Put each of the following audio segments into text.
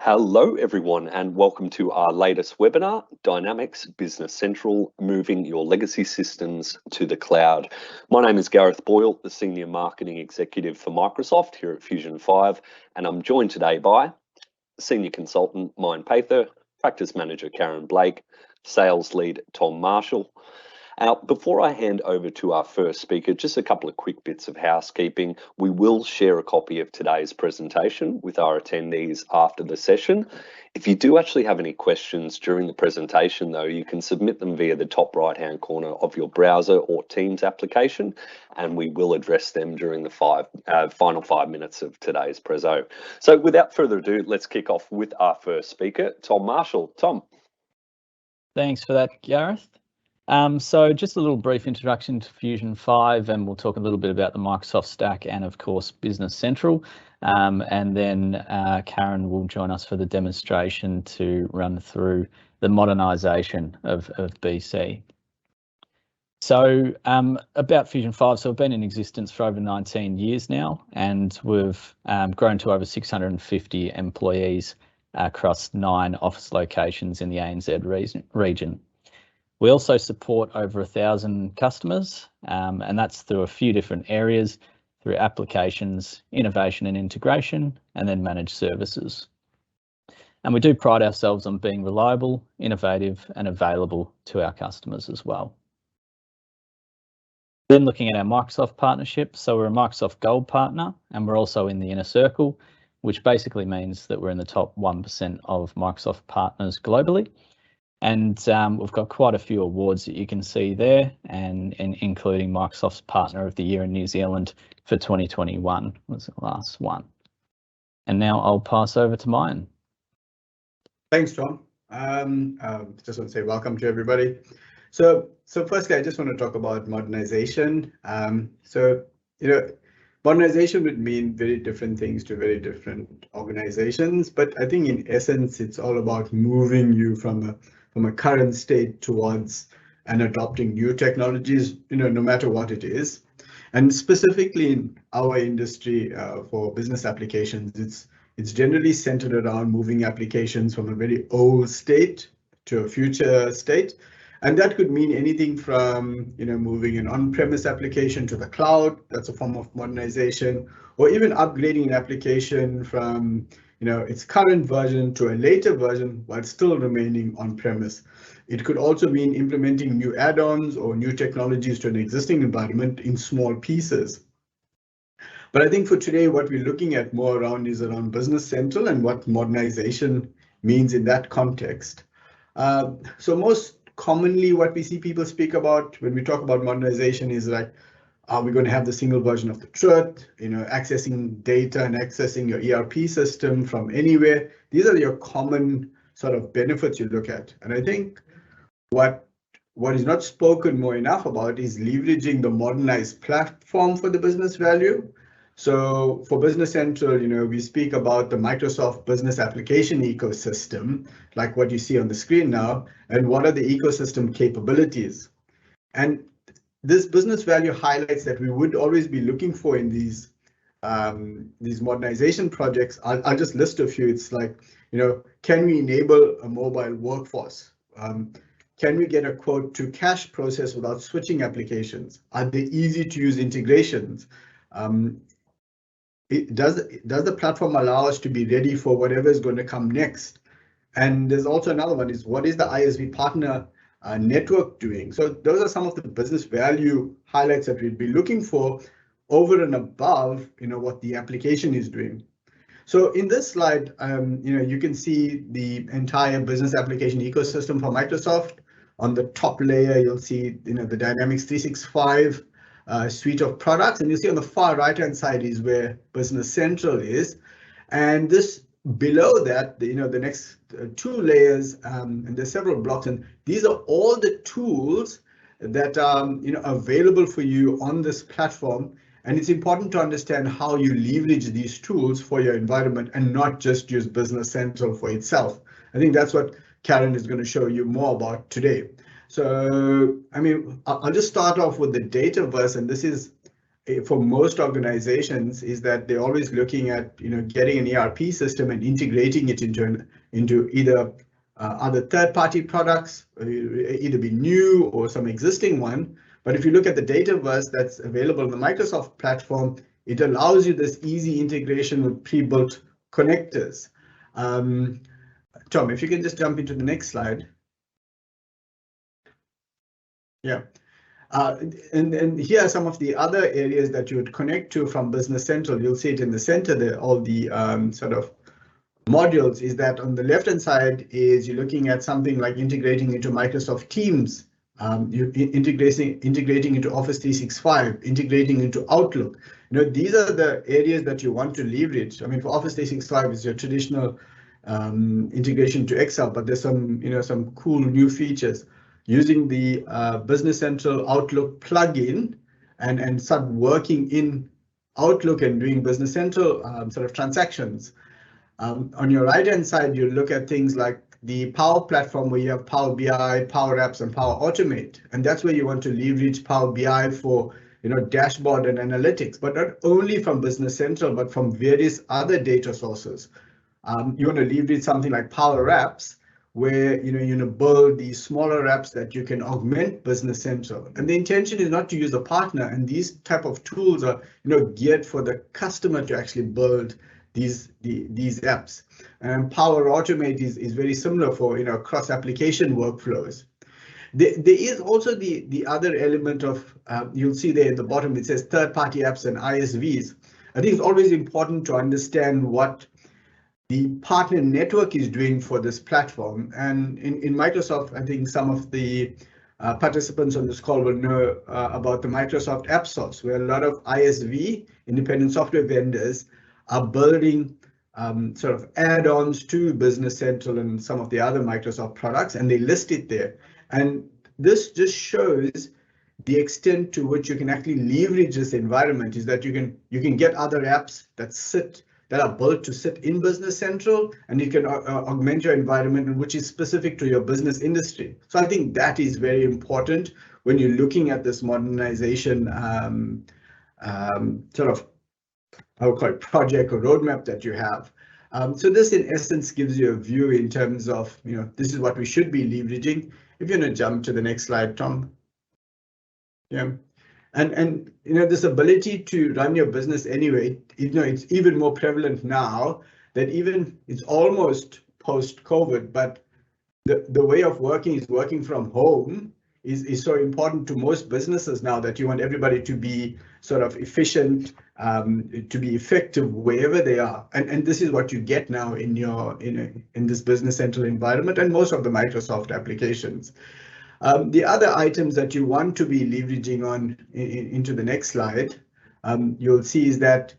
Hello everyone and welcome to our latest webinar, Dynamics Business Central, Moving Your Legacy Systems to the Cloud. My name is Gareth Boyle, the Senior Marketing Executive for Microsoft here at Fusion5, and I'm joined today by Senior Consultant Myen, Practice Manager Karen Blake, Sales Lead Tom Marshall. Before I hand over to our first speaker, just a couple of quick bits of housekeeping. We will share a copy of today's presentation with our attendees after the session. If you do actually have any questions during the presentation, though, you can submit them via the top right-hand corner of your browser or Teams application, and we will address them during the final 5 minutes of today's prezo. So without further ado, let's kick off with our first speaker, Tom Marshall. Tom. Thanks for that, Gareth. So just a little brief introduction to Fusion5, and we'll talk a little bit about the Microsoft stack and of course Business Central, and then Karen will join us for the demonstration to run through the modernisation of BC. So about Fusion5, so we've been in existence for over 19 years now, and we've grown to over 650 employees across 9 office locations in the ANZ region. We also support over 1,000 customers, and that's through a few different areas, through applications, innovation and integration, and then managed services. And we do pride ourselves on being reliable, innovative, and available to our customers as well. Then looking at our Microsoft partnership, so we're a Microsoft Gold partner, and we're also in the inner circle, which basically means that we're in the top 1% of Microsoft partners globally. And we've got quite a few awards that you can see there, and including Microsoft's Partner of the Year in New Zealand for 2021 was the last one. And now I'll pass over to Myen. Thanks, Tom. Just want to say welcome to everybody. So firstly, I just want to talk about modernization. Modernization would mean very different things to very different organizations, but I think in essence, it's all about moving you from a current state towards and adopting new technologies, no matter what it is. And specifically in our industry for business applications, it's generally centered around moving applications from a very old state to a future state. And that could mean anything from moving an on-premise application to the cloud, that's a form of modernization, or even upgrading an application from its current version to a later version while still remaining on-premise. It could also mean implementing new add-ons or new technologies to an existing environment in small pieces. But I think for today, what we're looking at more around is around Business Central and what modernization means in that context. So most commonly, what we see people speak about when we talk about modernization is like, are we going to have the single version of the truth, accessing data and accessing your ERP system from anywhere? These are your common sort of benefits you look at. And I think what is not spoken more enough about is leveraging the modernized platform for the business value. So for Business Central, we speak about the Microsoft Business Application ecosystem, like what you see on the screen now, and what are the ecosystem capabilities. And this business value highlights that we would always be looking for in these modernization projects. I'll just list a few. It's like, can we enable a mobile workforce? Can we get a quote to cash process without switching applications? Are they easy to use integrations? Does the platform allow us to be ready for whatever is going to come next? And there's also another one is, what is the ISV partner network doing? So those are some of the business value highlights that we'd be looking for over and above what the application is doing. So in this slide, you can see the entire business application ecosystem for Microsoft. On the top layer, you'll see the Dynamics 365 suite of products, and you see on the far right hand side is where Business Central is, and this below that, the next 2 layers, and there's several blocks, and these are all the tools that are available for you on this platform. And it's important to understand how you leverage these tools for your environment and not just use Business Central for itself. I think that's what Karen is going to show you more about today. So, I'll just start off with the Dataverse, and this is for most organizations is that they're always looking at getting an ERP system and integrating it into either other third-party products, either be new or some existing one. But if you look at the Dataverse that's available on the Microsoft platform, it allows you this easy integration with pre-built connectors. Tom, if you can just jump into the next slide. Yeah. And here are some of the other areas that you would connect to from Business Central. You'll see it in the center there, all the sort of modules. Is that on the left-hand side is you're looking at something like integrating into Microsoft Teams, you're integrating into Office 365, integrating into Outlook. These are the areas that you want to leverage. I mean, for Office 365 is your traditional integration to Excel, but there's some cool new features. Using the Business Central Outlook plugin and start working in Outlook and doing Business Central sort of transactions. On your right-hand side, you look at things like the Power Platform where you have Power BI, Power Apps, and Power Automate. And that's where you want to leverage Power BI for dashboard and analytics, but not only from Business Central, but from various other data sources. You want to leverage something like Power Apps, where you build these smaller apps that you can augment Business Central. And the intention is not to use a partner, and these type of tools are geared for the customer to actually build these apps. And Power Automate is very similar for cross-application workflows. There is also the other element of you'll see there at the bottom it says third-party apps and ISVs. I think it's always important to understand what the partner network is doing for this platform. And in Microsoft, I think some of the participants on this call will know about the Microsoft App Source, where a lot of ISV, independent software vendors, are building sort of add-ons to Business Central and some of the other Microsoft products, and they list it there. And this just shows the extent to which you can actually leverage this environment, is that you can get other apps that are built to sit in Business Central, and you can augment your environment, which is specific to your business industry. So I think that is very important when you're looking at this modernization sort of, I would call it project or roadmap that you have. So this in essence gives you a view in terms of, this is what we should be leveraging. If you're going to jump to the next slide, Tom. Yeah. And this ability to run your business anyway, it's even more prevalent now that even it's almost post-COVID, but the way of working is working from home is so important to most businesses now, that you want everybody to be sort of efficient, to be effective wherever they are. And this is what you get now in this Business Central environment and most of the Microsoft applications. The other items that you want to be leveraging on into the next slide, you'll see is that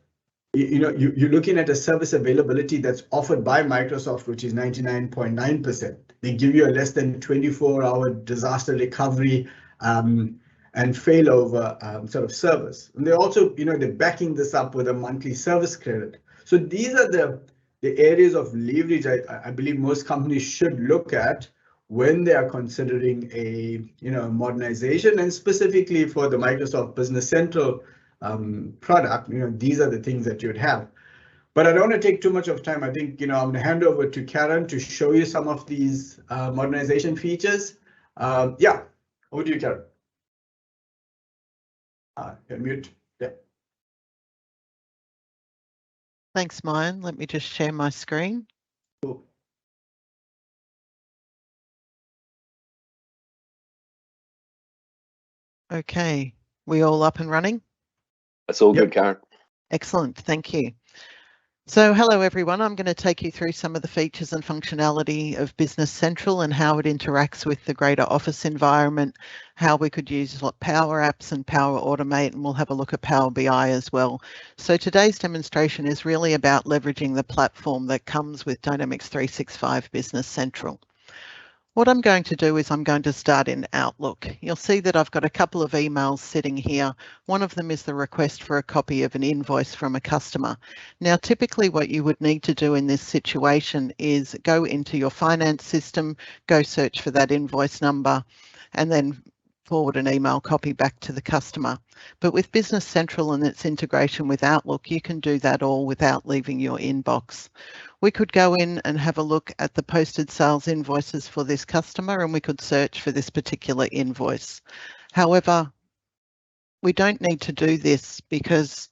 you're looking at a service availability that's offered by Microsoft, which is 99.9%. They give you a less than 24-hour disaster recovery and failover sort of service. And they also, they're backing this up with a monthly service credit. So these are the areas of leverage I believe most companies should look at when they are considering a modernization, and specifically for the Microsoft Business Central product, these are the things that you'd have. But I don't want to take too much of time. I think I'm going to hand over to Karen to show you some of these modernization features. Yeah, over to you, Karen. You're mute. Yeah. Thanks, Myen. Let me just share my screen. Cool. Okay, we all up and running? That's all good, Karen. Excellent, thank you. So hello everyone, I'm going to take you through some of the features and functionality of Business Central and how it interacts with the greater Office environment, how we could use Power Apps and Power Automate, and we'll have a look at Power BI as well. So today's demonstration is really about leveraging the platform that comes with Dynamics 365 Business Central. What I'm going to do is I'm going to start in Outlook. You'll see that I've got a couple of emails sitting here. One of them is the request for a copy of an invoice from a customer. Now, typically what you would need to do in this situation is go into your finance system, go search for that invoice number, and then forward an email copy back to the customer. But with Business Central and its integration with Outlook, you can do that all without leaving your inbox. We could go in and have a look at the posted sales invoices for this customer, and we could search for this particular invoice. However, we don't need to do this because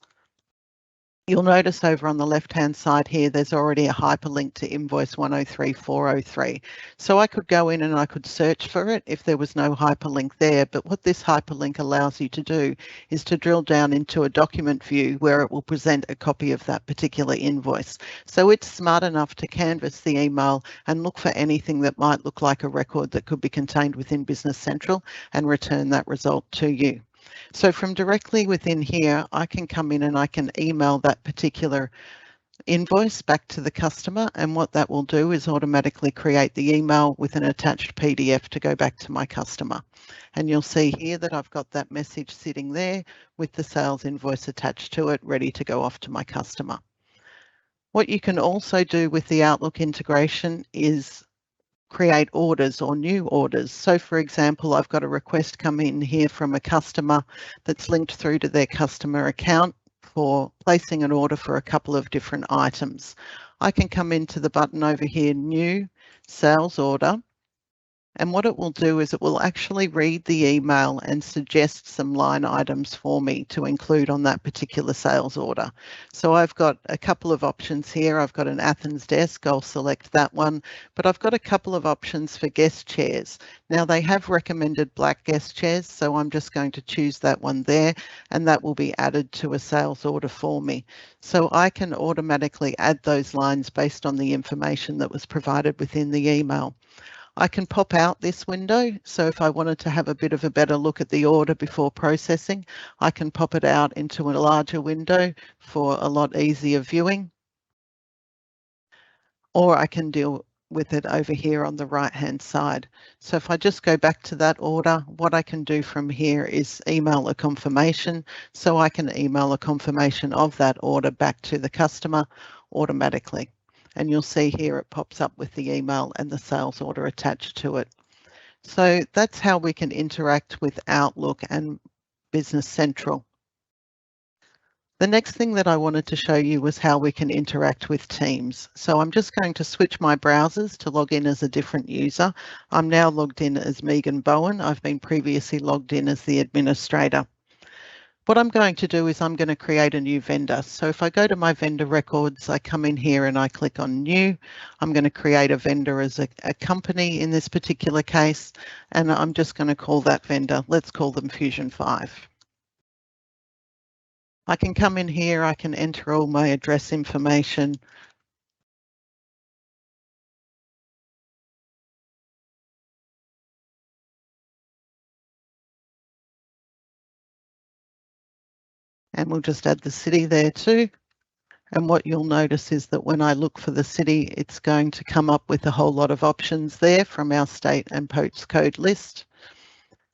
you'll notice over on the left-hand side here, there's already a hyperlink to invoice 103403. So I could go in and I could search for it if there was no hyperlink there. But what this hyperlink allows you to do is to drill down into a document view where it will present a copy of that particular invoice. So it's smart enough to canvas the email and look for anything that might look like a record that could be contained within Business Central and return that result to you. So from directly within here, I can come in and I can email that particular invoice back to the customer, and what that will do is automatically create the email with an attached PDF to go back to my customer. And you'll see here that I've got that message sitting there with the sales invoice attached to it, ready to go off to my customer. What you can also do with the Outlook integration is create orders or new orders. So for example, I've got a request come in here from a customer that's linked through to their customer account for placing an order for a couple of different items. I can come into the button over here, new sales order. And what it will do is it will actually read the email and suggest some line items for me to include on that particular sales order. So I've got a couple of options here. I've got an Athens desk. I'll select that one, but I've got a couple of options for guest chairs. Now they have recommended black guest chairs, so I'm just going to choose that one there, and that will be added to a sales order for me. So I can automatically add those lines based on the information that was provided within the email. I can pop out this window, so if I wanted to have a bit of a better look at the order before processing, I can pop it out into a larger window for a lot easier viewing. Or I can deal with it over here on the right-hand side. So if I just go back to that order, what I can do from here is email a confirmation. So I can email a confirmation of that order back to the customer automatically. And you'll see here it pops up with the email and the sales order attached to it. So that's how we can interact with Outlook and Business Central. The next thing that I wanted to show you was how we can interact with Teams. So I'm just going to switch my browsers to log in as a different user. I'm now logged in as Megan Bowen. I've been previously logged in as the administrator. What I'm going to do is I'm going to create a new vendor. So if I go to my vendor records, I come in here and I click on new. I'm going to create a vendor as a company in this particular case, and I'm just going to call that vendor, let's call them Fusion5. I can come in here, I can enter all my address information. And we'll just add the city there too. And what you'll notice is that when I look for the city, it's going to come up with a whole lot of options there from our state and postcode list,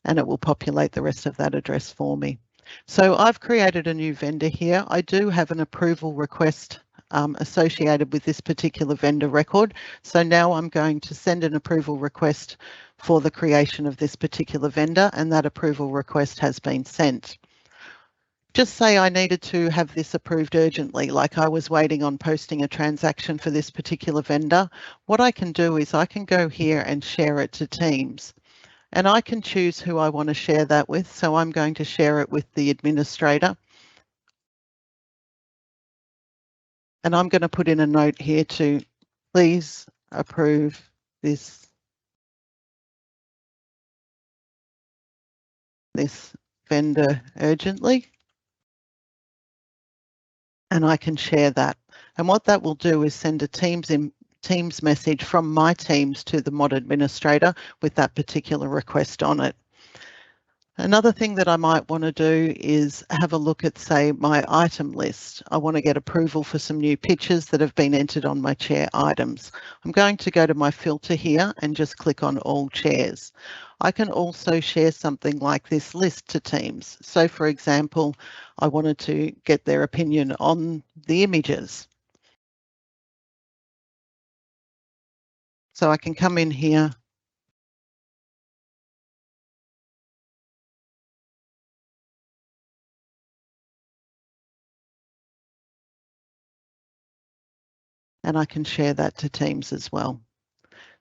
and it will populate the rest of that address for me. So I've created a new vendor here. I do have an approval request associated with this particular vendor record. So now I'm going to send an approval request for the creation of this particular vendor, and that approval request has been sent. Just say I needed to have this approved urgently, like I was waiting on posting a transaction for this particular vendor. What I can do is I can go here and share it to Teams, and I can choose who I want to share that with. So I'm going to share it with the administrator. And I'm going to put in a note here to please approve this vendor urgently. And I can share that. And what that will do is send a Teams message from my Teams to the mod administrator with that particular request on it. Another thing that I might want to do is have a look at, say, my item list. I want to get approval for some new pictures that have been entered on my chair items. I'm going to go to my filter here and just click on all chairs. I can also share something like this list to Teams. So for example, I wanted to get their opinion on the images. So I can come in here and I can share that to Teams as well.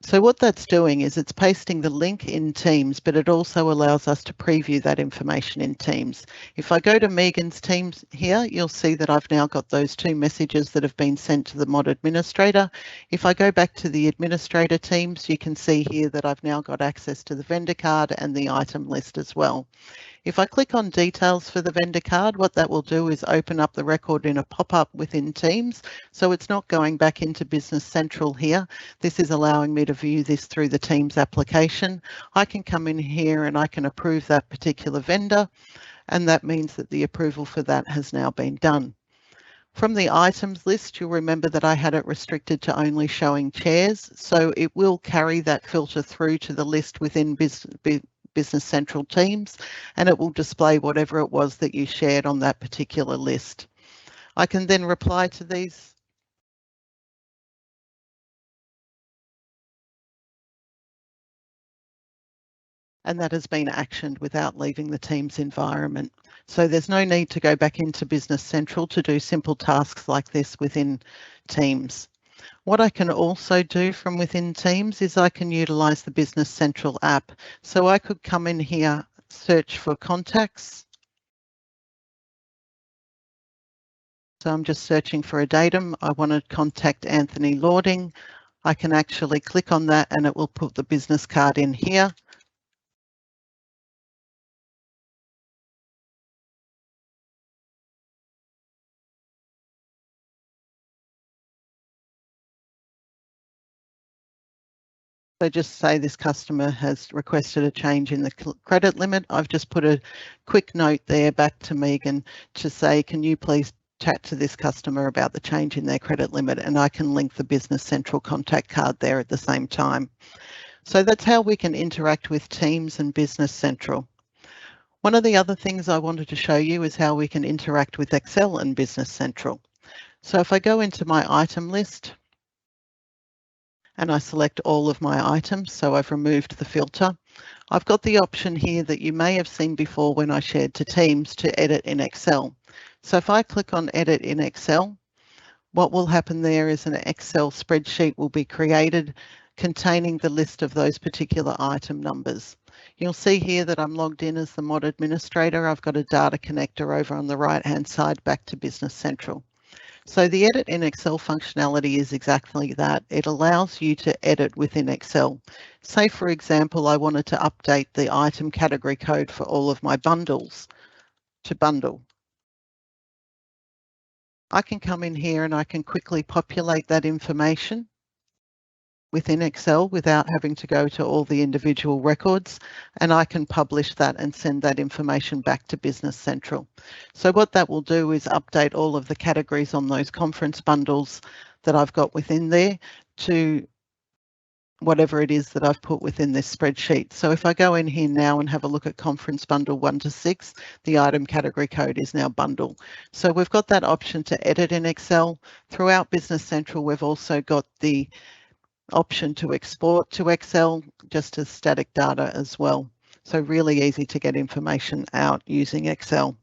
So what that's doing is it's pasting the link in Teams, but it also allows us to preview that information in Teams. If I go to Megan's Teams here, you'll see that I've now got those 2 messages that have been sent to the mod administrator. If I go back to the administrator Teams, you can see here that I've now got access to the vendor card and the item list as well. If I click on details for the vendor card, what that will do is open up the record in a pop-up within Teams. So it's not going back into Business Central here. This is allowing me to view this through the Teams application. I can come in here and I can approve that particular vendor, and that means that the approval for that has now been done. From the items list, you'll remember that I had it restricted to only showing chairs, so it will carry that filter through to the list within Business Central Teams, and it will display whatever it was that you shared on that particular list. I can then reply to these. And that has been actioned without leaving the Teams environment. So there's no need to go back into Business Central to do simple tasks like this within Teams. What I can also do from within Teams is I can utilise the Business Central app. So I could come in here, search for contacts. So I'm just searching for a datum. I want to contact Anthony Lording. I can actually click on that and it will put the business card in here. So just say this customer has requested a change in the credit limit. I've just put a quick note there back to Megan to say, can you please chat to this customer about the change in their credit limit, and I can link the Business Central contact card there at the same time. So that's how we can interact with Teams and Business Central. One of the other things I wanted to show you is how we can interact with Excel and Business Central. So if I go into my item list, and I select all of my items, so I've removed the filter. I've got the option here that you may have seen before when I shared to Teams to edit in Excel. So if I click on edit in Excel, what will happen there is an Excel spreadsheet will be created containing the list of those particular item numbers. You'll see here that I'm logged in as the mod administrator. I've got a data connector over on the right hand side back to Business Central. So the edit in Excel functionality is exactly that. It allows you to edit within Excel. Say, for example, I wanted to update the item category code for all of my bundles to bundle. I can come in here and I can quickly populate that information within Excel without having to go to all the individual records, and I can publish that and send that information back to Business Central. So what that will do is update all of the categories on those conference bundles that I've got within there to whatever it is that I've put within this spreadsheet. So if I go in here now and have a look at conference bundle 1 to 6, the item category code is now bundle. So we've got that option to edit in Excel. Throughout Business Central, we've also got the option to export to Excel just as static data as well. So really easy to get information out using Excel.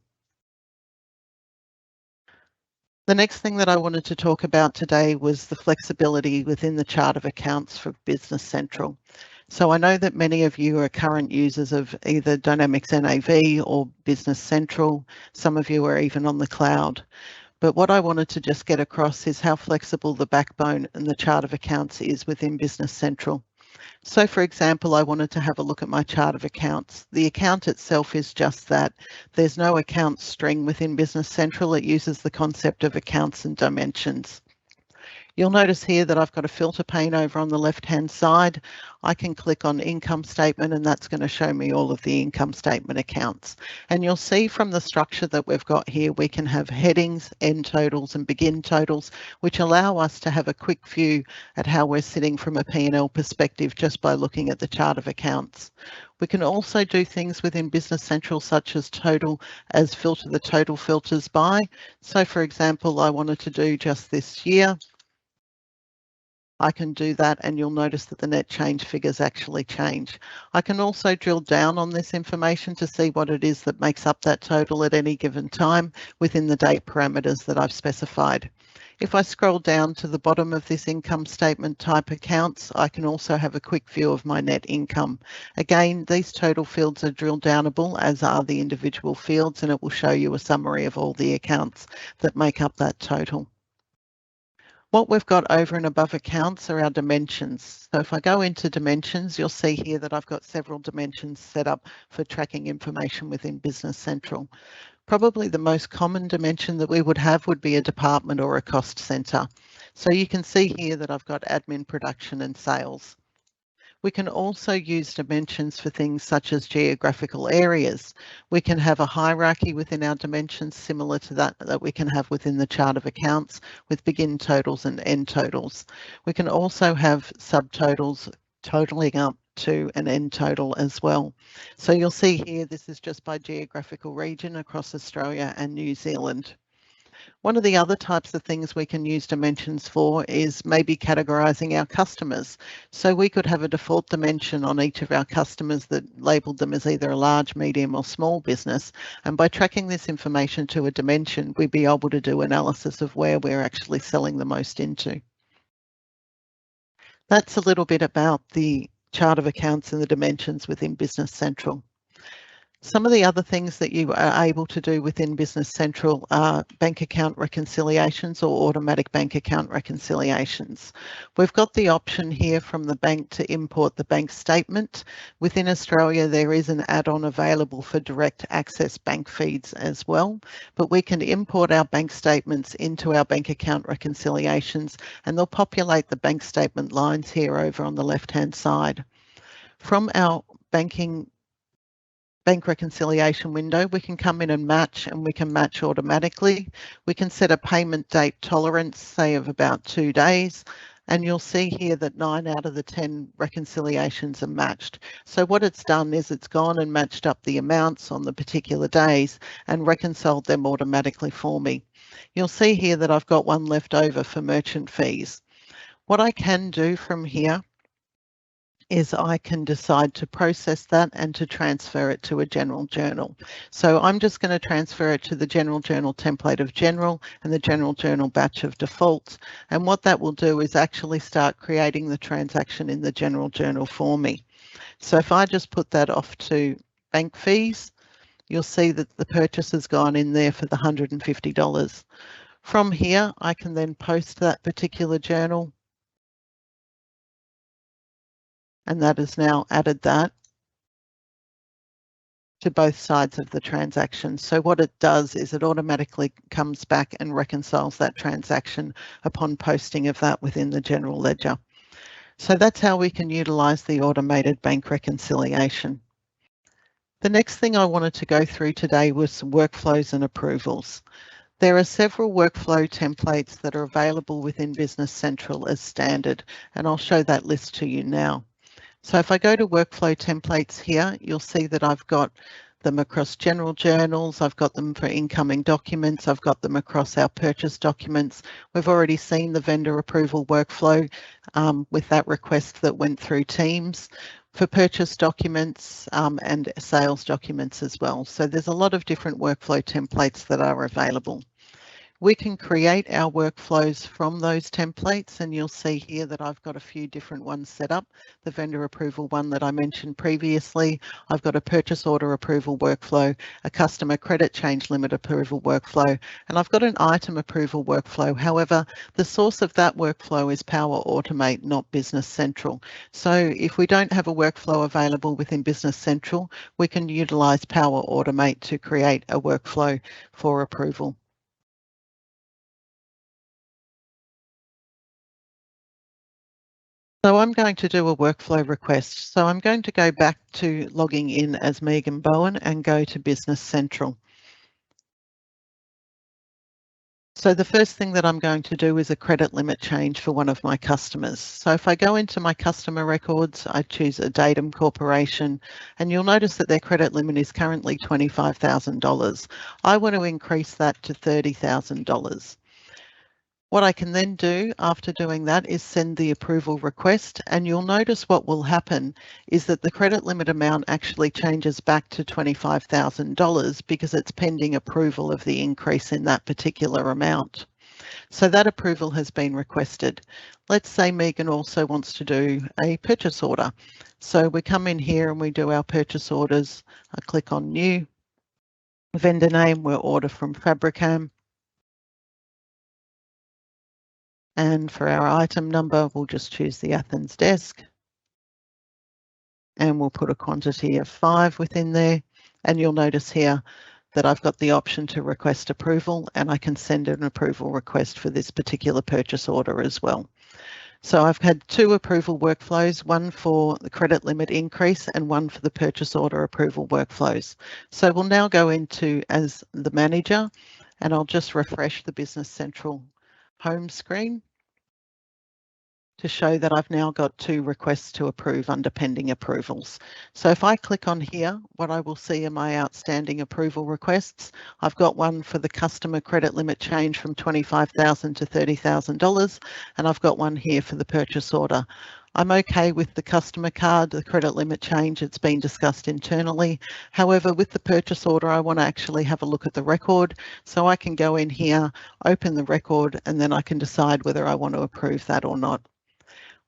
The next thing that I wanted to talk about today was the flexibility within the chart of accounts for Business Central. So I know that many of you are current users of either Dynamics NAV or Business Central. Some of you are even on the cloud. But what I wanted to just get across is how flexible the backbone and the chart of accounts is within Business Central. So for example, I wanted to have a look at my chart of accounts. The account itself is just that. There's no account string within Business Central. It uses the concept of accounts and dimensions. You'll notice here that I've got a filter pane over on the left-hand side. I can click on income statement and that's going to show me all of the income statement accounts. And you'll see from the structure that we've got here, we can have headings, end totals and begin totals, which allow us to have a quick view at how we're sitting from a P&L perspective just by looking at the chart of accounts. We can also do things within Business Central such as total as filter the total filters by. So for example, I wanted to do just this year. I can do that, and you'll notice that the net change figures actually change. I can also drill down on this information to see what it is that makes up that total at any given time within the date parameters that I've specified. If I scroll down to the bottom of this income statement type accounts, I can also have a quick view of my net income. Again, these total fields are drill downable, as are the individual fields, and it will show you a summary of all the accounts that make up that total. What we've got over and above accounts are our dimensions. So if I go into dimensions, you'll see here that I've got several dimensions set up for tracking information within Business Central. Probably the most common dimension that we would have would be a department or a cost centre. So you can see here that I've got admin, production and sales. We can also use dimensions for things such as geographical areas. We can have a hierarchy within our dimensions similar to that we can have within the chart of accounts with begin totals and end totals. We can also have subtotals totaling up to an end total as well. So you'll see here this is just by geographical region across Australia and New Zealand. One of the other types of things we can use dimensions for is maybe categorising our customers. So we could have a default dimension on each of our customers that labelled them as either a large, medium or small business. And by tracking this information to a dimension, we'd be able to do analysis of where we're actually selling the most into. That's a little bit about the chart of accounts and the dimensions within Business Central. Some of the other things that you are able to do within Business Central are bank account reconciliations or automatic bank account reconciliations. We've got the option here from the bank to import the bank statement. Within Australia, there is an add-on available for direct access bank feeds as well, but we can import our bank statements into our bank account reconciliations, and they'll populate the bank statement lines here over on the left-hand side. From our bank reconciliation window, we can come in and match, and we can match automatically. We can set a payment date tolerance, say of about 2 days, and you'll see here that 9 out of the 10 reconciliations are matched. So what it's done is it's gone and matched up the amounts on the particular days and reconciled them automatically for me. You'll see here that I've got one left over for merchant fees. What I can do from here is I can decide to process that and to transfer it to a general journal. So I'm just going to transfer it to the general journal template of general and the general journal batch of defaults. And what that will do is actually start creating the transaction in the general journal for me. So if I just put that off to bank fees, you'll see that the purchase has gone in there for the $150. From here, I can then post that particular journal, and that has now added that to both sides of the transaction. So what it does is it automatically comes back and reconciles that transaction upon posting of that within the general ledger. So that's how we can utilise the automated bank reconciliation. The next thing I wanted to go through today was some workflows and approvals. There are several workflow templates that are available within Business Central as standard, and I'll show that list to you now. So if I go to workflow templates here, you'll see that I've got them across general journals, I've got them for incoming documents, I've got them across our purchase documents. We've already seen the vendor approval workflow with that request that went through Teams for purchase documents and sales documents as well. So there's a lot of different workflow templates that are available. We can create our workflows from those templates, and you'll see here that I've got a few different ones set up. The vendor approval one that I mentioned previously, I've got a purchase order approval workflow, a customer credit change limit approval workflow, and I've got an item approval workflow. However, the source of that workflow is Power Automate, not Business Central. So if we don't have a workflow available within Business Central, we can utilize Power Automate to create a workflow for approval. So I'm going to do a workflow request. So I'm going to go back to logging in as Megan Bowen and go to Business Central. So the first thing that I'm going to do is a credit limit change for one of my customers. So if I go into my customer records, I choose a Datum Corporation, and you'll notice that their credit limit is currently $25,000. I want to increase that to $30,000. What I can then do after doing that is send the approval request, and you'll notice what will happen is that the credit limit amount actually changes back to $25,000 because it's pending approval of the increase in that particular amount. So that approval has been requested. Let's say Megan also wants to do a purchase order. So we come in here and we do our purchase orders. I click on new. Vendor name, we'll order from Fabricam. And for our item number, we'll just choose the Athens desk. And we'll put a quantity of 5 within there. And you'll notice here that I've got the option to request approval, and I can send an approval request for this particular purchase order as well. So I've had 2 approval workflows, one for the credit limit increase and one for the purchase order approval workflows. So we'll now go into as the manager, and I'll just refresh the Business Central home screen to show that I've now got 2 requests to approve under pending approvals. So if I click on here, what I will see are my outstanding approval requests. I've got one for the customer credit limit change from $25,000 to $30,000, and I've got one here for the purchase order. I'm okay with the customer card, the credit limit change, it's been discussed internally. However, with the purchase order, I want to actually have a look at the record. So I can go in here, open the record, and then I can decide whether I want to approve that or not.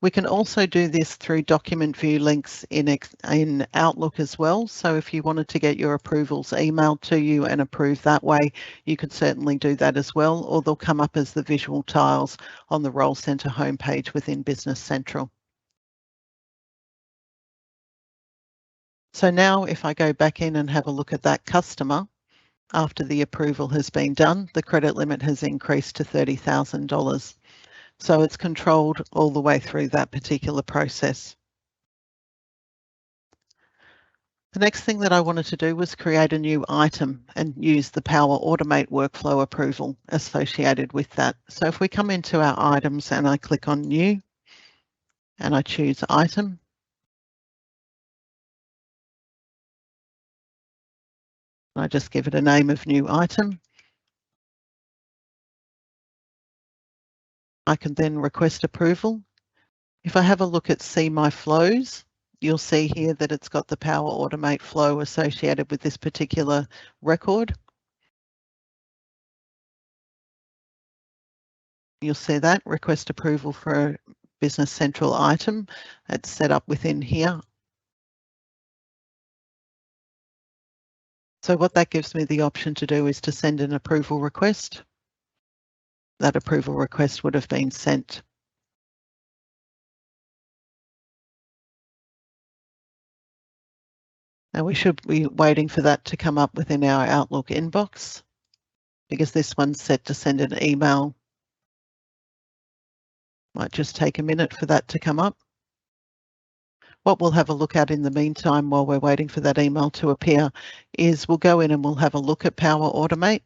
We can also do this through document view links in Outlook as well. So if you wanted to get your approvals emailed to you and approve that way, you could certainly do that as well, or they'll come up as the visual tiles on the Role Centre homepage within Business Central. So now if I go back in and have a look at that customer, after the approval has been done, the credit limit has increased to $30,000. So it's controlled all the way through that particular process. The next thing that I wanted to do was create a new item and use the Power Automate workflow approval associated with that. So if we come into our items and I click on new and I choose item, I just give it a name of new item. I can then request approval. If I have a look at See My Flows, you'll see here that it's got the Power Automate flow associated with this particular record. You'll see that request approval for a Business Central item. It's set up within here. So what that gives me the option to do is to send an approval request. That approval request would have been sent. Now we should be waiting for that to come up within our Outlook inbox because this one's set to send an email. Might just take a minute for that to come up. What we'll have a look at in the meantime while we're waiting for that email to appear is we'll go in and we'll have a look at Power Automate.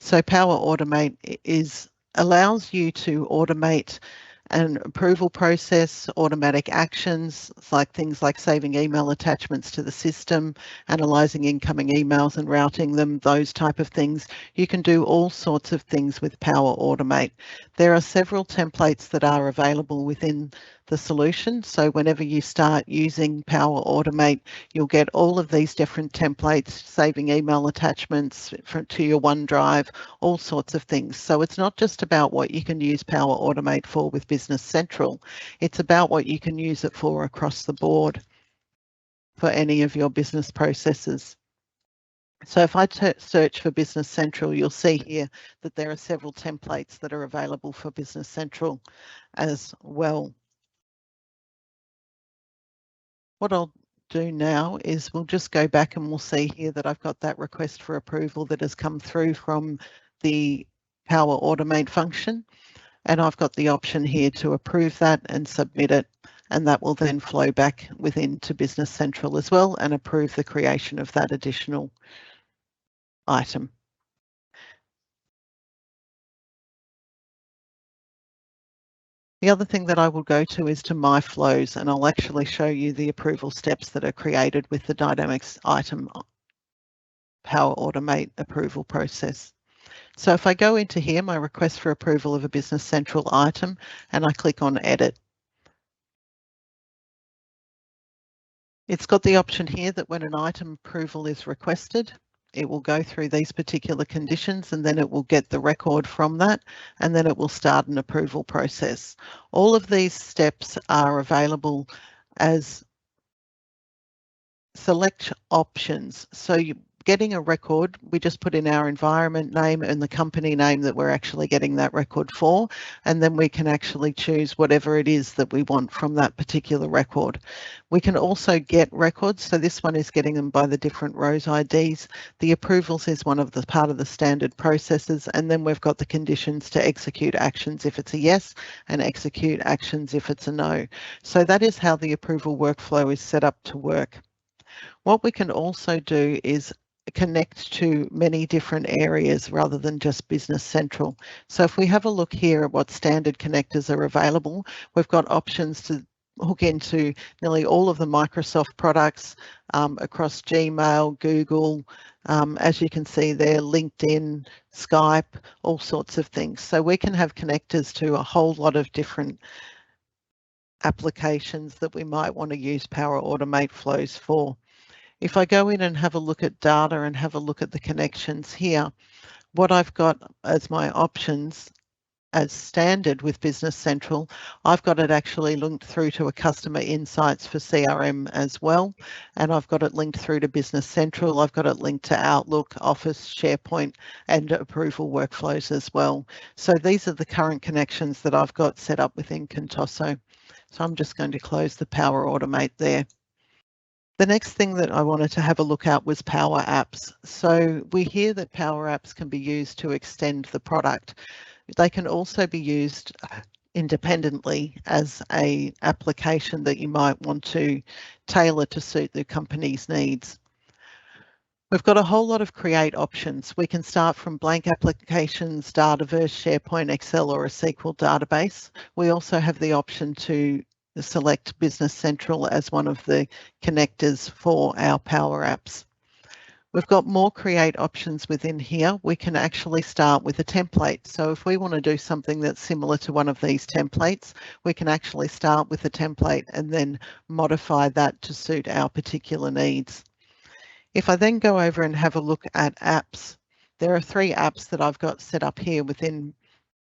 So Power Automate allows you to automate an approval process, automatic actions, like things like saving email attachments to the system, analysing incoming emails and routing them, those type of things. You can do all sorts of things with Power Automate. There are several templates that are available within the solution. So whenever you start using Power Automate, you'll get all of these different templates, saving email attachments to your OneDrive, all sorts of things. So it's not just about what you can use Power Automate for with Business Central, it's about what you can use it for across the board for any of your business processes. So if I search for Business Central, you'll see here that there are several templates that are available for Business Central as well. What I'll do now is we'll just go back and we'll see here that I've got that request for approval that has come through from the Power Automate function. And I've got the option here to approve that and submit it. And that will then flow back within to Business Central as well and approve the creation of that additional item. The other thing that I will go to is to My Flows, and I'll actually show you the approval steps that are created with the Dynamics item Power Automate approval process. So if I go into here, my request for approval of a Business Central item, and I click on Edit, it's got the option here that when an item approval is requested, it will go through these particular conditions and then it will get the record from that, and then it will start an approval process. All of these steps are available as select options. So getting a record, we just put in our environment name and the company name that we're actually getting that record for, and then we can actually choose whatever it is that we want from that particular record. We can also get records, so this one is getting them by the different rows IDs. The approvals is one of the part of the standard processes, and then we've got the conditions to execute actions if it's a yes and execute actions if it's a no. So that is how the approval workflow is set up to work. What we can also do is connect to many different areas rather than just Business Central. So if we have a look here at what standard connectors are available, we've got options to hook into nearly all of the Microsoft products across Gmail, Google, as you can see there, LinkedIn, Skype, all sorts of things. So we can have connectors to a whole lot of different applications that we might want to use Power Automate flows for. If I go in and have a look at data and have a look at the connections here, what I've got as my options as standard with Business Central, I've got it actually linked through to a customer insights for CRM as well. And I've got it linked through to Business Central. I've got it linked to Outlook, Office, SharePoint, and approval workflows as well. So these are the current connections that I've got set up within Contoso. So I'm just going to close the Power Automate there. The next thing that I wanted to have a look at was Power Apps. So we hear that Power Apps can be used to extend the product. They can also be used independently as an application that you might want to tailor to suit the company's needs. We've got a whole lot of create options. We can start from blank applications, Dataverse, SharePoint, Excel, or a SQL database. We also have the option to select Business Central as one of the connectors for our Power Apps. We've got more create options within here. We can actually start with a template. So if we want to do something that's similar to one of these templates, we can actually start with a template and then modify that to suit our particular needs. If I then go over and have a look at apps, there are 3 apps that I've got set up here within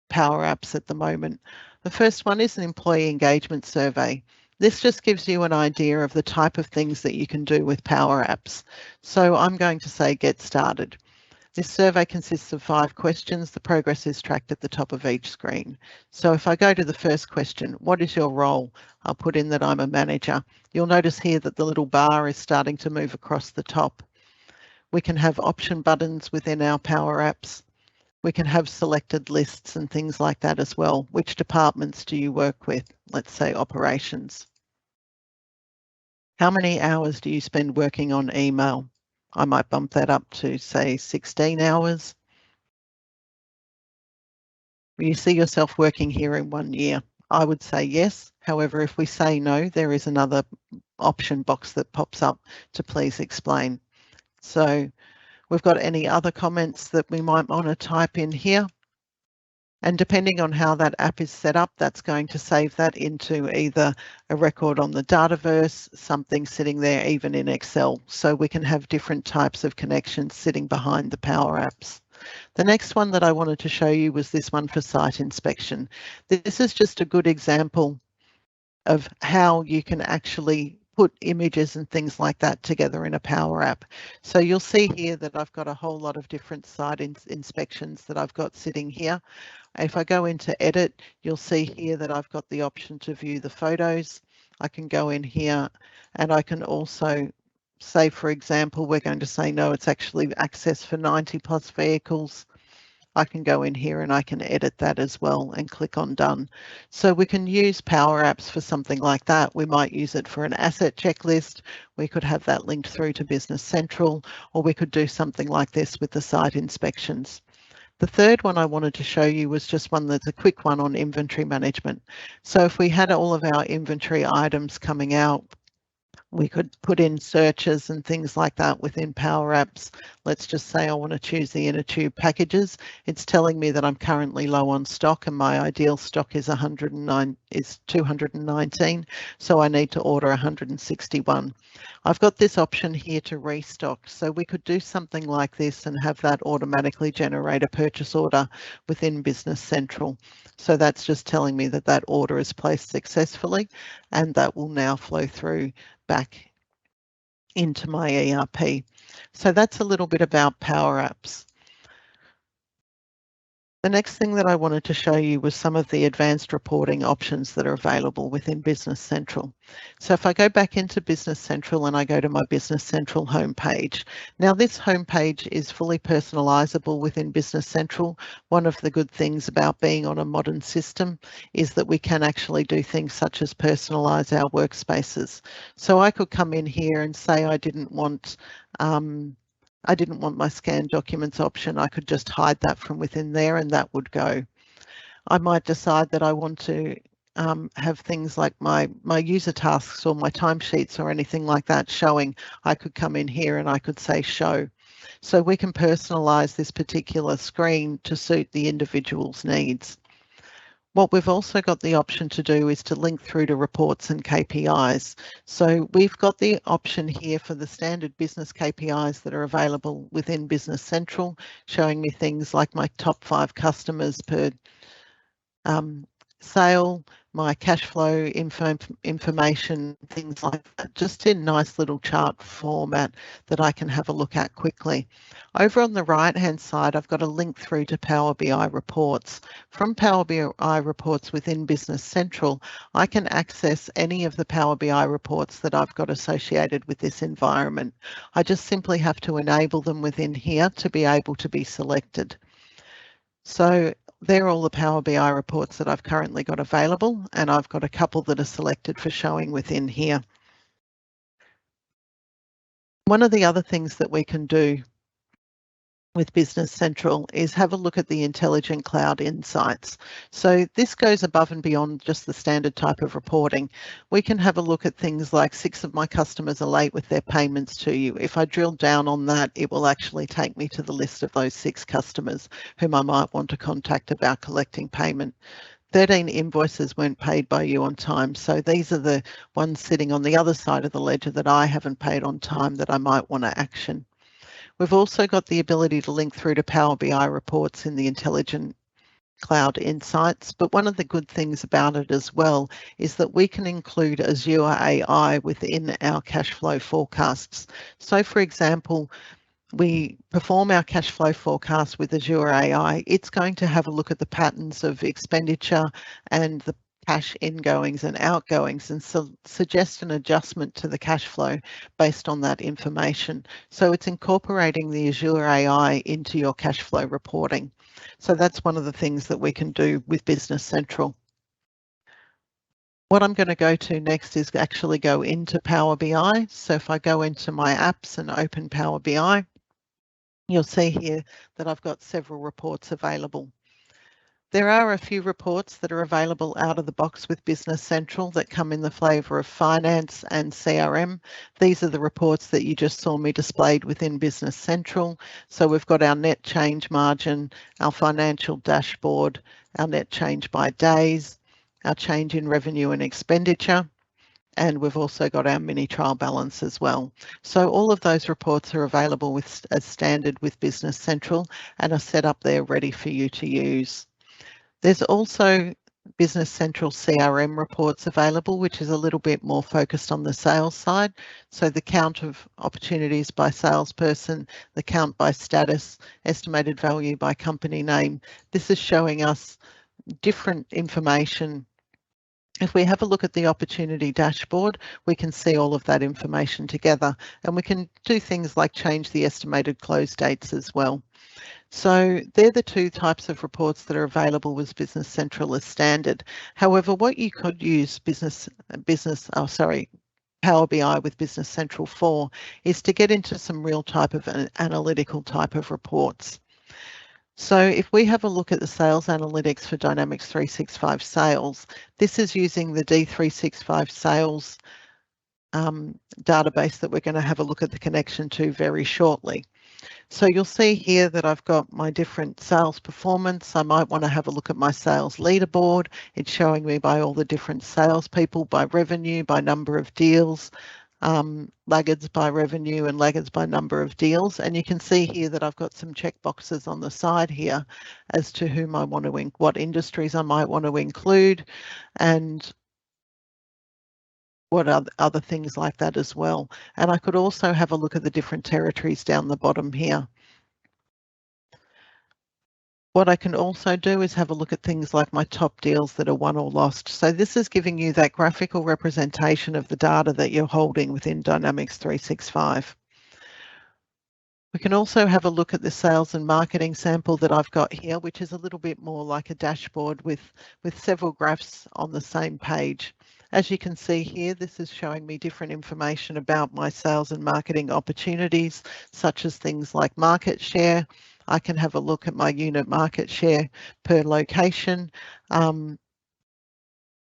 Power Apps at the moment. The first one is an employee engagement survey. This just gives you an idea of the type of things that you can do with Power Apps. So I'm going to say get started. This survey consists of 5 questions. The progress is tracked at the top of each screen. So if I go to the first question, what is your role? I'll put in that I'm a manager. You'll notice here that the little bar is starting to move across the top. We can have option buttons within our Power Apps. We can have selected lists and things like that as well. Which departments do you work with? Let's say operations. How many hours do you spend working on email? I might bump that up to say 16 hours. You see yourself working here in 1 year? I would say yes. However, if we say no, there is another option box that pops up to please explain. So we've got any other comments that we might want to type in here. And depending on how that app is set up, that's going to save that into either a record on the Dataverse, something sitting there even in Excel. So we can have different types of connections sitting behind the Power Apps. The next one that I wanted to show you was this one for site inspection. This is just a good example of how you can actually put images and things like that together in a Power App. So you'll see here that I've got a whole lot of different site inspections that I've got sitting here. If I go into edit, you'll see here that I've got the option to view the photos. I can go in here and I can also say, for example, we're going to say no, it's actually access for 90 plus vehicles. I can go in here and I can edit that as well and click on done. So we can use Power Apps for something like that. We might use it for an asset checklist. We could have that linked through to Business Central, or we could do something like this with the site inspections. The third one I wanted to show you was just one that's a quick one on inventory management. So if we had all of our inventory items coming out We could put in searches and things like that within Power Apps. Let's just say I want to choose the inner tube packages. It's telling me that I'm currently low on stock and my ideal stock is 219, so I need to order 161. I've got this option here to restock, so we could do something like this and have that automatically generate a purchase order within Business Central. So that's just telling me that that order is placed successfully, and that will now flow through back into my ERP. So that's a little bit about Power Apps. The next thing that I wanted to show you was some of the advanced reporting options that are available within Business Central. So if I go back into Business Central and I go to my Business Central homepage, now this homepage is fully personalizable within Business Central. One of the good things about being on a modern system is that we can actually do things such as personalize our workspaces. So I could come in here and say I didn't want my scanned documents option. I could just hide that from within there and that would go. I might decide that I want to have things like my user tasks or my timesheets or anything like that showing. I could come in here and I could say show. So we can personalize this particular screen to suit the individual's needs. What we've also got the option to do is to link through to reports and KPIs. So we've got the option here for the standard business KPIs that are available within Business Central, showing me things like my top 5 customers per sale, my cash flow information, things like that, just in nice little chart format that I can have a look at quickly. Over on the right hand side, I've got a link through to Power BI reports. From Power BI reports within Business Central, I can access any of the Power BI reports that I've got associated with this environment. I just simply have to enable them within here to be able to be selected. So they're all the Power BI reports that I've currently got available, and I've got a couple that are selected for showing within here. One of the other things that we can do with Business Central is have a look at the intelligent cloud insights. So this goes above and beyond just the standard type of reporting. We can have a look at things like 6 of my customers are late with their payments to you. If I drill down on that, it will actually take me to the list of those 6 customers whom I might want to contact about collecting payment. 13 invoices weren't paid by you on time. So these are the ones sitting on the other side of the ledger that I haven't paid on time that I might want to action. We've also got the ability to link through to Power BI reports in the intelligent cloud insights, but one of the good things about it as well is that we can include Azure AI within our cash flow forecasts. So for example, we perform our cash flow forecast with Azure AI. It's going to have a look at the patterns of expenditure and the cash ingoings and outgoings and suggest an adjustment to the cash flow based on that information. So it's incorporating the Azure AI into your cash flow reporting. So that's one of the things that we can do with Business Central. What I'm going to go to next is actually go into Power BI. So if I go into my apps and open Power BI, you'll see here that I've got several reports available. There are a few reports that are available out of the box with Business Central that come in the flavour of finance and CRM. These are the reports that you just saw me displayed within Business Central. So we've got our net change margin, our financial dashboard, our net change by days, our change in revenue and expenditure, and we've also got our mini trial balance as well. So all of those reports are available as standard with Business Central and are set up there ready for you to use. There's also Business Central CRM reports available, which is a little bit more focused on the sales side. So the count of opportunities by salesperson, the count by status, estimated value by company name. This is showing us different information. If we have a look at the opportunity dashboard, we can see all of that information together, and we can do things like change the estimated close dates as well. So they're the 2 types of reports that are available with Business Central as standard. However, what you could use Power BI with Business Central for is to get into some real type of analytical type of reports. So if we have a look at the sales analytics for Dynamics 365 sales, this is using the D365 sales database that we're going to have a look at the connection to very shortly. So you'll see here that I've got my different sales performance. I might want to have a look at my sales leaderboard. It's showing me by all the different salespeople, by revenue, by number of deals, laggards by revenue and laggards by number of deals. And you can see here that I've got some check boxes on the side here as to whom I want to, what industries I might want to include, and what other things like that as well. And I could also have a look at the different territories down the bottom here. What I can also do is have a look at things like my top deals that are won or lost. So this is giving you that graphical representation of the data that you're holding within Dynamics 365. We can also have a look at the sales and marketing sample that I've got here, which is a little bit more like a dashboard with several graphs on the same page. As you can see here, this is showing me different information about my sales and marketing opportunities, such as things like market share. I can have a look at my unit market share per location.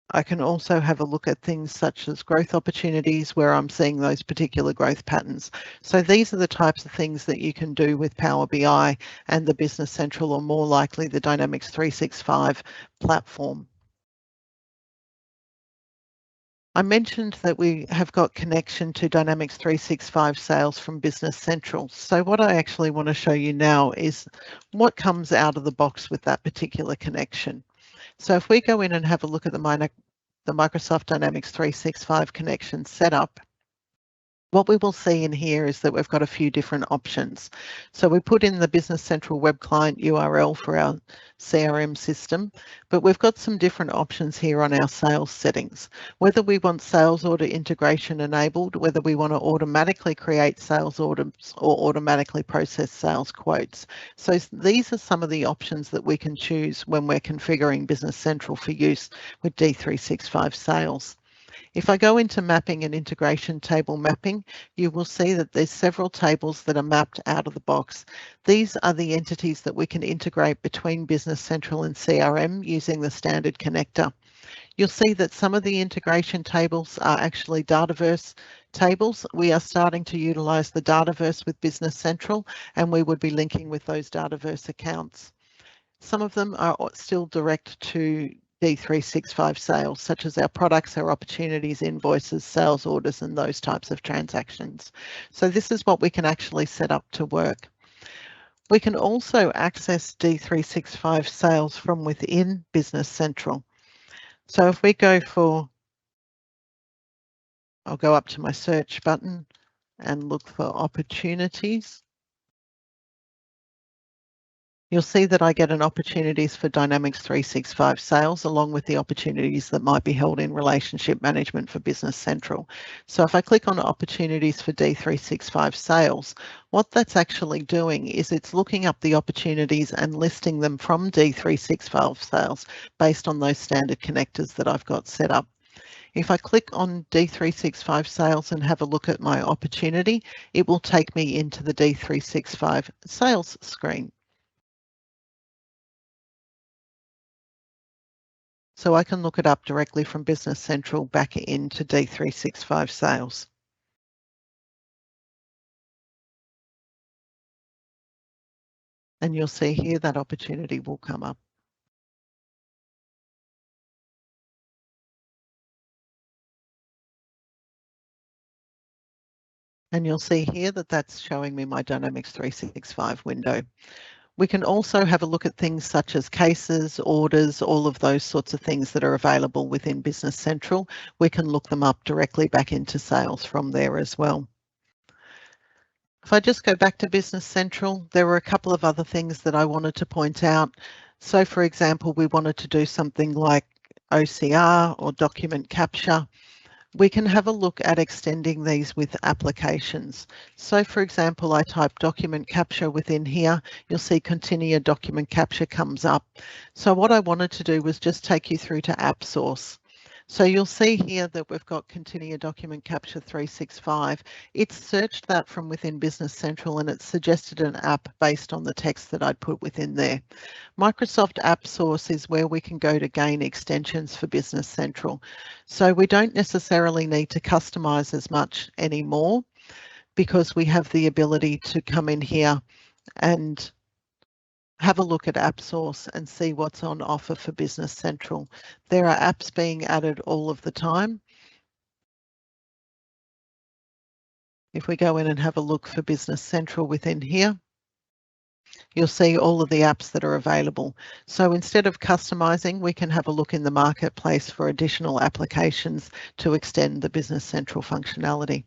I can also have a look at things such as growth opportunities where I'm seeing those particular growth patterns. So these are the types of things that you can do with Power BI and the Business Central, or more likely the Dynamics 365 platform. I mentioned that we have got connection to Dynamics 365 sales from Business Central. So what I actually want to show you now is what comes out of the box with that particular connection. So if we go in and have a look at the Microsoft Dynamics 365 connection setup, what we will see in here is that we've got a few different options. So we put in the Business Central web client URL for our CRM system, but we've got some different options here on our sales settings. Whether we want sales order integration enabled, whether we want to automatically create sales orders or automatically process sales quotes. So these are some of the options that we can choose when we're configuring Business Central for use with D365 sales. If I go into mapping and integration table mapping, you will see that there's several tables that are mapped out of the box. These are the entities that we can integrate between Business Central and CRM using the standard connector. You'll see that some of the integration tables are actually Dataverse tables. We are starting to utilize the Dataverse with Business Central, and we would be linking with those Dataverse accounts. Some of them are still direct to D365 sales, such as our products, our opportunities, invoices, sales orders, and those types of transactions. So this is what we can actually set up to work. We can also access D365 sales from within Business Central. So if we go for, I'll go up to my search button and look for opportunities. You'll see that I get an opportunities for Dynamics 365 sales, along with the opportunities that might be held in relationship management for Business Central. So if I click on opportunities for D365 sales, what that's actually doing is it's looking up the opportunities and listing them from D365 sales based on those standard connectors that I've got set up. If I click on D365 sales and have a look at my opportunity, it will take me into the D365 sales screen. So I can look it up directly from Business Central back into D365 sales. And you'll see here that opportunity will come up. And you'll see here that that's showing me my Dynamics 365 window. We can also have a look at things such as cases, orders, all of those sorts of things that are available within Business Central. We can look them up directly back into sales from there as well. If I just go back to Business Central, there were a couple of other things that I wanted to point out. So for example, we wanted to do something like OCR or document capture. We can have a look at extending these with applications. So for example, I type document capture within here, you'll see continue document capture comes up. So what I wanted to do was just take you through to app source. So you'll see here that we've got Continue Document Capture 365. It's searched that from within Business Central and it's suggested an app based on the text that I'd put within there. Microsoft App Source is where we can go to gain extensions for Business Central. So we don't necessarily need to customize as much anymore because we have the ability to come in here and have a look at App Source and see what's on offer for Business Central. There are apps being added all of the time. If we go in and have a look for Business Central within here, you'll see all of the apps that are available. So instead of customizing, we can have a look in the marketplace for additional applications to extend the Business Central functionality.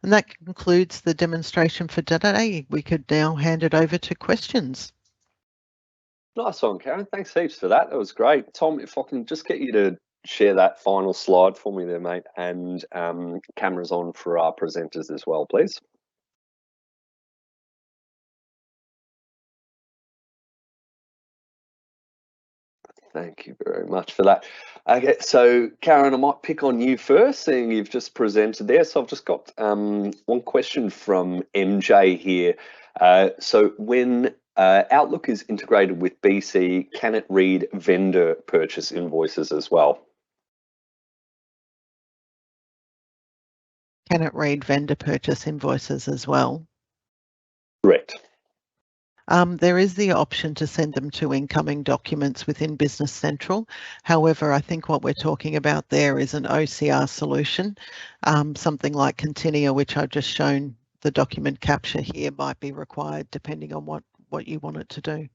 And that concludes the demonstration for today. We could now hand it over to questions. Nice one, Karen. Thanks heaps for that. That was great. Tom, if I can just get you to share that final slide for me there, mate, and cameras on for our presenters as well, please. Thank you very much for that. Okay, so Karen, I might pick on you first, seeing you've just presented there. So I've just got one question from MJ here. So when Outlook is integrated with BC, can it read vendor purchase invoices as well? Can it read vendor purchase invoices as well? Correct. There is the option to send them to incoming documents within Business Central. However, I think what we're talking about there is an OCR solution, something like Continua, which I've just shown the document capture here might be required depending on what you want it to do.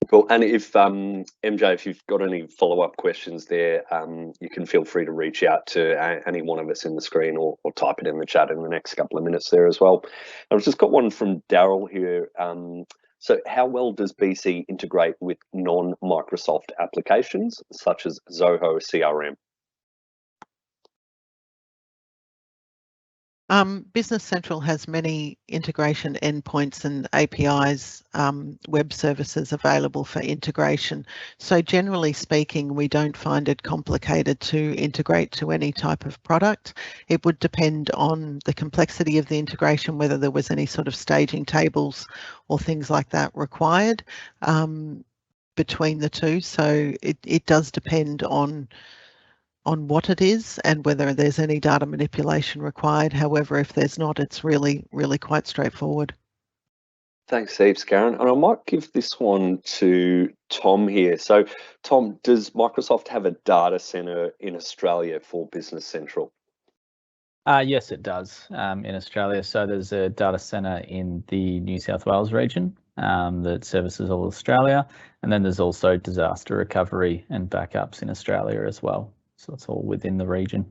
Cool. And if MJ, if you've got any follow-up questions there, you can feel free to reach out to any one of us in the screen or type it in the chat in the next couple of minutes there as well. I've just got one from Daryl here. So how well does BC integrate with non-Microsoft applications such as Zoho CRM? Business Central has many integration endpoints and APIs, web services available for integration. So generally speaking, we don't find it complicated to integrate to any type of product. It would depend on the complexity of the integration, whether there was any sort of staging tables or things like that required between the two. So it does depend on what it is and whether there's any data manipulation required. However, if there's not, it's really quite straightforward. Thanks heaps, Karen. And I might give this one to Tom here. So Tom, does Microsoft have a data center in Australia for Business Central? Yes, it does in Australia. So there's a data center in the New South Wales region that services all Australia. And then there's also disaster recovery and backups in Australia as well. So it's all within the region.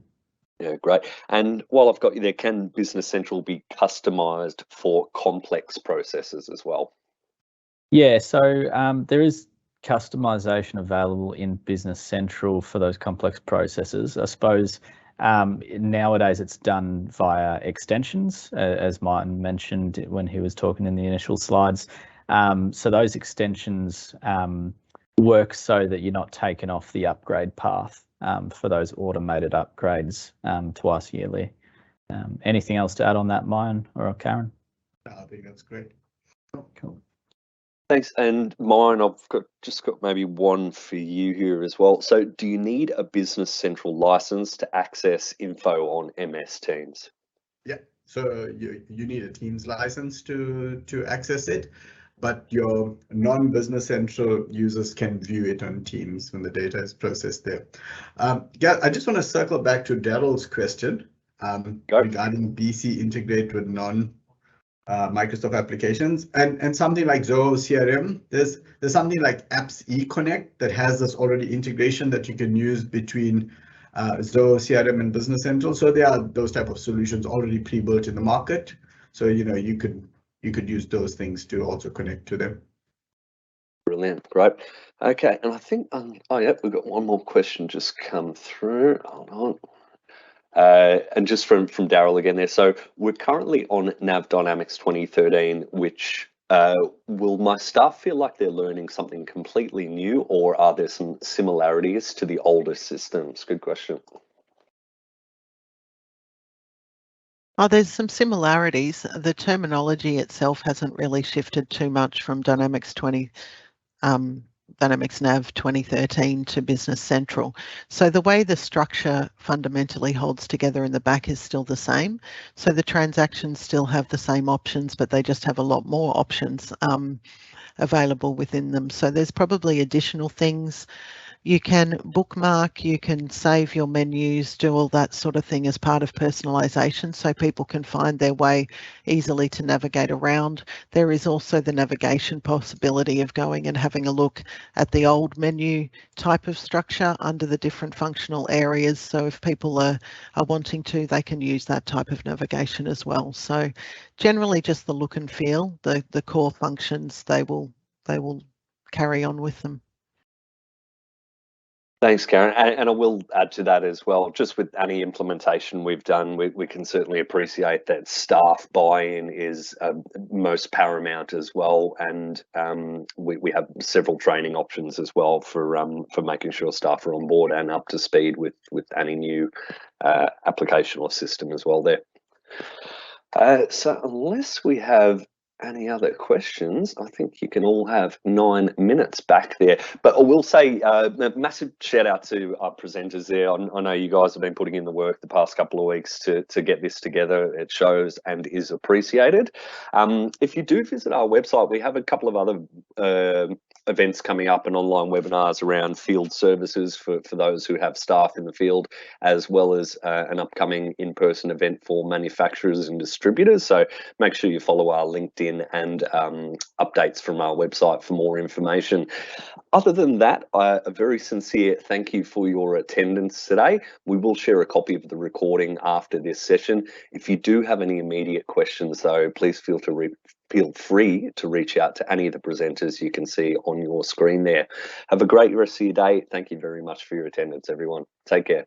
Yeah, great. And while I've got you there, can Business Central be customized for complex processes as well? Yeah, so there is customization available in Business Central for those complex processes. I suppose nowadays it's done via extensions, as Myen mentioned when he was talking in the initial slides. So those extensions work so that you're not taken off the upgrade path for those automated upgrades twice yearly. Anything else to add on that, Myen or Karen? No, I think that's great. Cool. Thanks. And Myen, I've just got maybe one for you here as well. So do you need a Business Central license to access info on MS Teams? Yeah, so you need a Teams license to access it, but your non-Business Central users can view it on Teams when the data is processed there. Yeah, I just want to circle back to Daryl's question regarding BC integrate with non-Microsoft applications and something like Zoho CRM. There's something like Apps eConnect that has this already integration that you can use between Zoho CRM and Business Central. So there are those type of solutions already pre-built in the market. So you could use those things to also connect to them. Brilliant, great. Okay, and I think oh yeah, we've got one more question just come through. Hold on. And just from Daryl again there. So we're currently on Nav Dynamics 2013, which will my staff feel like they're learning something completely new, or are there some similarities to the older systems? Good question. Oh, there's some similarities. The terminology itself hasn't really shifted too much from Dynamics Nav 2013 to Business Central. So the way the structure fundamentally holds together in the back is still the same. So the transactions still have the same options, but they just have a lot more options available within them. So there's probably additional things. You can bookmark, you can save your menus, do all that sort of thing as part of personalisation so people can find their way easily to navigate around. There is also the navigation possibility of going and having a look at the old menu type of structure under the different functional areas. So if people are wanting to, they can use that type of navigation as well. So generally just the look and feel, the core functions, they will carry on with them. Thanks, Karen. And I will add to that as well, just with any implementation we've done, we can certainly appreciate that staff buy-in is most paramount as well. And we have several training options as well for making sure staff are on board and up to speed with any new application or system as well there. So unless we have any other questions, I think you can all have 9 minutes back there. But I will say a massive shout out to our presenters there. I know you guys have been putting in the work the past couple of weeks to get this together. It shows and is appreciated. If you do visit our website, we have a couple of other events coming up and online webinars around field services for those who have staff in the field, as well as an upcoming in-person event for manufacturers and distributors. So make sure you follow our LinkedIn and updates from our website for more information. Other than that, a very sincere thank you for your attendance today. We will share a copy of the recording after this session. If you do have any immediate questions, though, please feel free to reach out to any of the presenters you can see on your screen there. Have a great rest of your day. Thank you very much for your attendance, everyone. Take care.